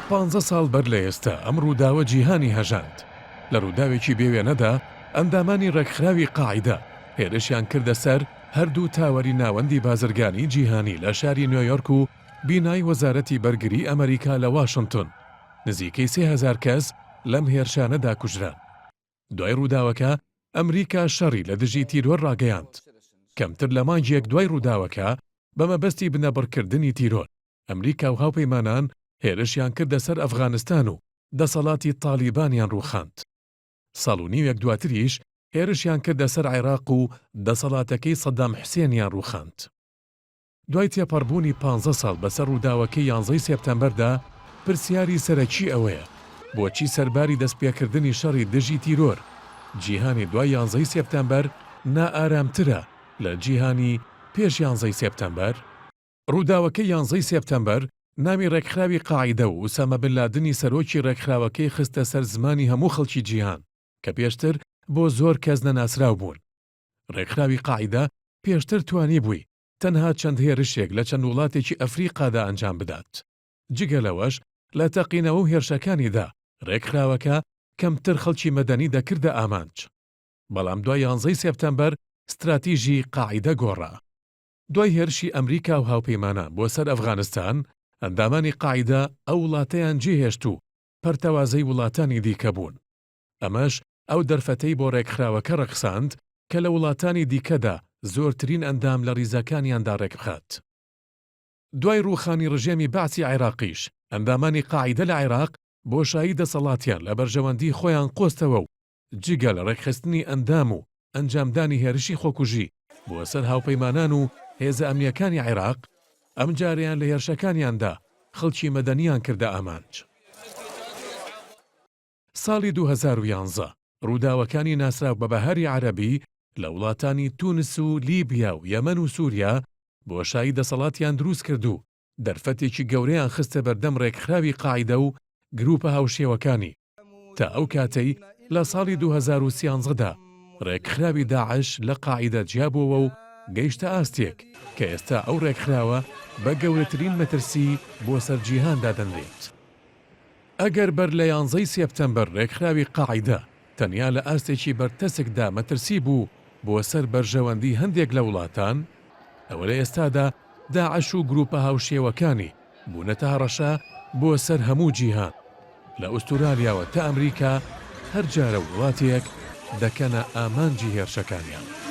15 ساڵ بەر لە ئێستا ئەم ڕووداوە جیهانی هەژاند. لە ڕووداوێکی بێوێنەدا ئەندامانی ڕێکخراوی قاعیدە هێرشیان کردە سەر هەردوو تاوەری ناوەندی بازرگانی جیهانی لە شاری نیویۆرک و بینای وەزارەتی بەرگری ئەمریکا لە واشنگتن. نزیکەی 3000 کەس لەم هێرشانەدا کوژران. دوای ڕووداوەکە ئەمریکا شەڕی لە دژی تیرۆر ڕاگەیاند. کەمتر لە مانگێک دوای ڕووداوەکە بەمەبەستی بنەبڕکردنی تیرۆر ئەمریکا و هاوپەیمانان هێرشیان کردە سەر ئەفغانستان و دەسەڵاتی تالیبانیان ڕووخاند. ساڵ و نیوێک دواتریش هێرشیان کردە سەر عێراق و دەسەڵاتەکەی سەدام حوسێنیان ڕووخاند. دوای تێپەڕبوونی 15 ساڵ بەسەر ڕووداوەکەی 11 سێپتەمبەردا پرسیاری سەرەکی ئەوەیە بۆچی سەرباری دەستپێکردنی شەڕی دژی تیرۆر جیهانی دوای 11 سێپتەمبەر نائارامترە لە جیهانی پێش 11 سێپتەمبەر. ڕووداوەکەی 11 سێپتەمبەر نامی ڕێکخراوی قاعیدە و ئوسامە بن لادنی سەرۆکی ڕێکخراوەکەی خستە سەر زمانی هەموو خەڵکی جیهان کە پێشتر بۆ زۆر کەس نەناسراو بوون. ڕێکخراوی قاعیدە پێشتر توانی بووی تەنها چەند هێرشێک لە چەند وڵاتێکی ئەفریقادا ئەنجام بدات. جگە لەوەش لە تەقینەوە و هێرشەکانیدا ڕێکخراوەکە کەمتر خەڵکی مەدەنی دەکردە ئامانج. بەڵام دوای 11 سێپتەمبەر استراتیژی قاعیدە گۆڕا. دوای هێرشی ئەمریکا و هاوپەیمانان بۆ سەر ئەفغانستان ئەندامانی قاعیدە ئەو وڵاتەیان جێهێشت و پەرتەوازەی وڵاتانی دیکە بوون. ئەمەش ئەو دەرفەتەی بۆ ڕێکخراوەکە ڕەخساند کە لە وڵاتانی دیکەدا زۆرترین ئەندام لە ڕیزەکانیاندا ڕێک بخات. دوای ڕووخانی ڕژێمی بەعسی عێراقیش ئەندامانی قاعیدە لە عێراق بۆشایی دەسەڵاتیان لە بەرژەوەندی خۆیان قۆستەوە و جگە لە ڕێکخستنی ئەندام و ئەنجامدانی هێرشی خۆکوژی بۆ سەر هاوپەیمانان و هێزە ئەمنیەکانی عێراق ئەم جاریان لە هێرشەکانیاندا خەڵکی مەدەنیان کردە ئامانج. ساڵی 2011 ڕووداوەکانی ناسراو بە بەهاری عەرەبی لە وڵاتانی تونس و لیبیا و یەمەن و سووریا بۆشایی دەسەڵاتیان دروست کرد و دەرفەتێکی گەورەیان خستە بەردەم ڕێکخراوی قاعیدە و گروپە هاوشێوەکانی تا ئەو کاتەی لە ساڵی 2013دا ڕێکخراوی داعش لە قاعیدە جیابەوە و گەیشتە ئاستێک کە ئێستا ئەو ڕێکخراوە بە گەورەترین مەترسی بۆ سەرجیهاندا دەنرێت. ئەگەر بەر لە 11 سێپتەمبەر ڕێکخراوی قاعیدە تەنیا لە ئاستێکی بەرتەسکدا مەترسی بوو بۆ سەر بەرژەوەندی هەندێک لە وڵاتان، ئەوە لە ئێستادا داعش و گروپە هاوشێوەکانی بوونەتە هەڕەشە بۆ سەر هەموو جیهان لە ئوستورالیاوە تا ئەمریکا هەر جارە وڵاتێک دەکەنە ئامانجی هێرشەکانیان.